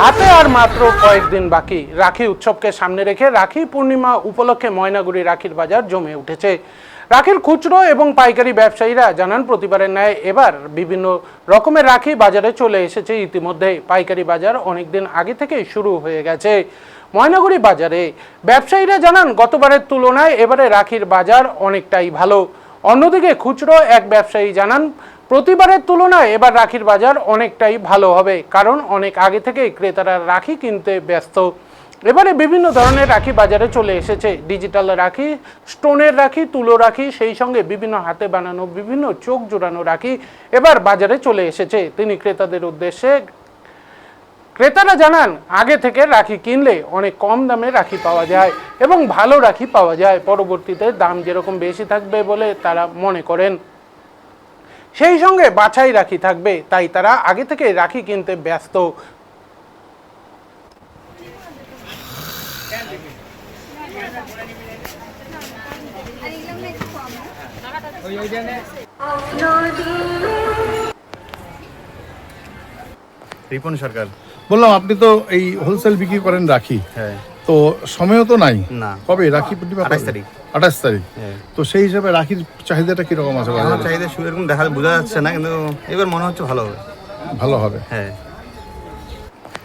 হাতে আর মাত্র কয়েকদিন বাকি রাখি উৎসবকে সামনে রেখে রাখি পূর্ণিমা উপলক্ষে ময়নাগুড়ি রাখির বাজার জমে উঠেছে। রাখির খুচরো এবং পাইকারি ব্যবসায়ীরা জানান প্রতিবারের ন্যায় এবার বিভিন্ন রকমের রাখি বাজারে চলে এসেছে। ইতিমধ্যে পাইকারি বাজার অনেকদিন আগে থেকেই শুরু হয়ে গেছে ময়নাগুড়ি বাজারে। ব্যবসায়ীরা জানান গতবারের তুলনায় এবারে রাখির বাজার অনেকটাই ভালো। অন্যদিকে খুচরো এক ব্যবসায়ী জানান প্রতিবারের তুলনায় এবার রাখির বাজার অনেকটাই ভালো হবে, কারণ অনেক আগে থেকেই ক্রেতারা রাখি কিনতে ব্যস্ত। এবারে বিভিন্ন ধরনের রাখি বাজারে চলে এসেছে। ডিজিটাল রাখি, স্টোনের রাখি, তুলো রাখি, সেই সঙ্গে বিভিন্ন হাতে বানানো বিভিন্ন চোখ জোড়ানো রাখি এবার বাজারে চলে এসেছে। তিনি ক্রেতাদের উদ্দেশ্যে ক্রেতারা জানান আগে থেকে রাখি কিনলে অনেক কম দামে রাখি পাওয়া যায় এবং ভালো রাখি পাওয়া যায়। পরবর্তীতে দাম যেরকম বেশি থাকবে বলে তারা মনে করেন, সেই সঙ্গে বাছাই রাখি থাকবে, তাই তারা আগে থেকে রাখি কিনতে ব্যস্ত। রিপন সরকার। বললাম আপনি তো এই হোলসেল বিক্রি করেন রাখি, হ্যাঁ। তো সময়ও তো নাই না। কবে রাখি? 28 তারিখ। 28 তারিখ। হ্যাঁ। তো সেই হিসাবে রাখির চাহিদাটা কিরকম আছে আমার বাজারে? চাহিদা সেরকম দেখা বোঝা যাচ্ছে না, কিন্তু এবার মনে হচ্ছে ভালো হবে। ভালো হবে। হ্যাঁ।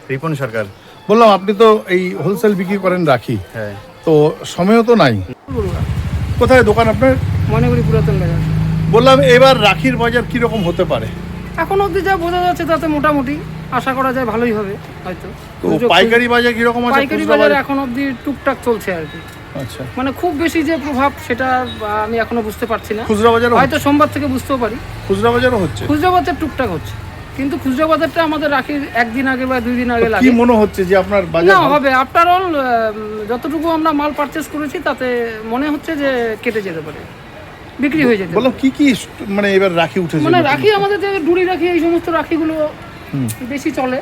রিপন সরকার। বললাম আপনি তো এই হোলসেল বিক্রি করেন রাখি, হ্যাঁ। তো সময়ও তো নাই। কোথায় দোকান আপনার? ময়নাগুড়ি পুরাতন বাজার। বললাম এবার রাখির বাজার কিরকম হতে পারে? এখন অবধি যা বোঝা যাচ্ছে তাতে মোটামুটি আশা করা যায় ভালোই হবে হয়তো। তো পাইকারি বাজার কিরকম আছে? পাইকারি বাজার এখন অবধি টুকটাক চলছে আর কি। আচ্ছা, মানে খুব বেশি যে প্রভাব সেটা আমি এখনো বুঝতে পারছি না। খুচরা বাজার হয়তো সোমবার থেকে বুঝতেও পারি। খুচরা বাজারও হচ্ছে? খুচরা বাজার টুকটাক হচ্ছে, কিন্তু খুচরা বাজারটা আমাদের রাখির একদিন আগে বা 2 দিন আগে লাগে। কি মনে হচ্ছে যে আপনার না বাজার হবে আফটার অল যতটুকু আমরা মাল পারচেজ করেছি তাতে মনে হচ্ছে যে কেটে যেতে পারে, বিক্রি হয়ে যেতে পারে। বললাম কি কি মানে এবার রাখি উঠেছে? মানে রাখি আমাদের যে ডুরি রাখি এই সমস্ত রাখিগুলো বেশি চলে,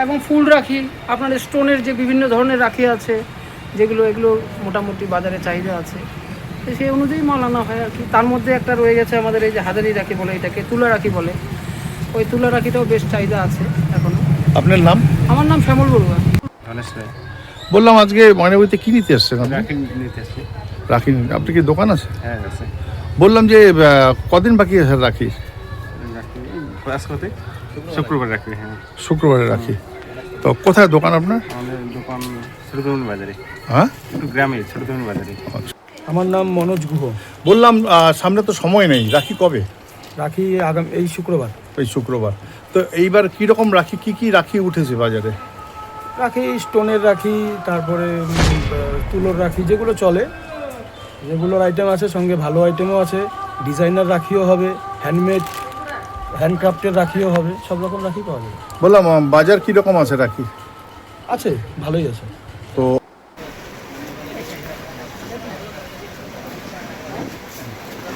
এবং ফুল রাখি, আপনার স্টোনের যে বিভিন্ন ধরনের রাখি আছে যেগুলো, এগুলো মোটামুটি বাজারে চাহিদা আছে, তো সেই অনুযায়ী মাল আনা হয় আর কি। তার মধ্যে একটা রয়ে গেছে আমাদের এই যে হাজারি রাখি বলে, এটাকে তুলা রাখি বলে, ওই তুলা রাখিটাও বেশ চাহিদা আছে এখনো। আপনার নাম? আমার নাম শ্যামল বড়ুয়া। বললাম আজকে ময়নাগুড়িতে কি নিতে এসছেন? রাখি নিতে এসেছি। রাখি আপনি কি দোকান আছে? হ্যাঁ আছে। বললাম যে কদিন বাকি আছে রাখি? শুক্রবার রাখি। হ্যাঁ, শুক্রবারে রাখি। তো কোথায় দোকান আপনার? আমাদের দোকান ছোটদমন বাজারে। হ্যাঁ, একটু গ্রামে ছোটদমন বাজারে। আমার নাম মনোজ গুহ। বললাম সামনে তো সময় নেই, রাখি কবে? রাখি এই শুক্রবার। এই শুক্রবার। তো এইবার কীরকম রাখি, কি কি রাখি উঠেছে বাজারে? রাখি স্টোনের রাখি, তারপরে তুলোর রাখি, যেগুলো চলে, যেগুলোর আইটেম আছে, সঙ্গে ভালো আইটেমও আছে। ডিজাইনার রাখিও হবে, হ্যান্ডমেড হ্যান্ডক্রাফটের রাখিও হবে, সব রকম রাখি পাওয়া যাবে। বললাম বাজার কীরকম আছে রাখি? আছে, ভালোই আছে।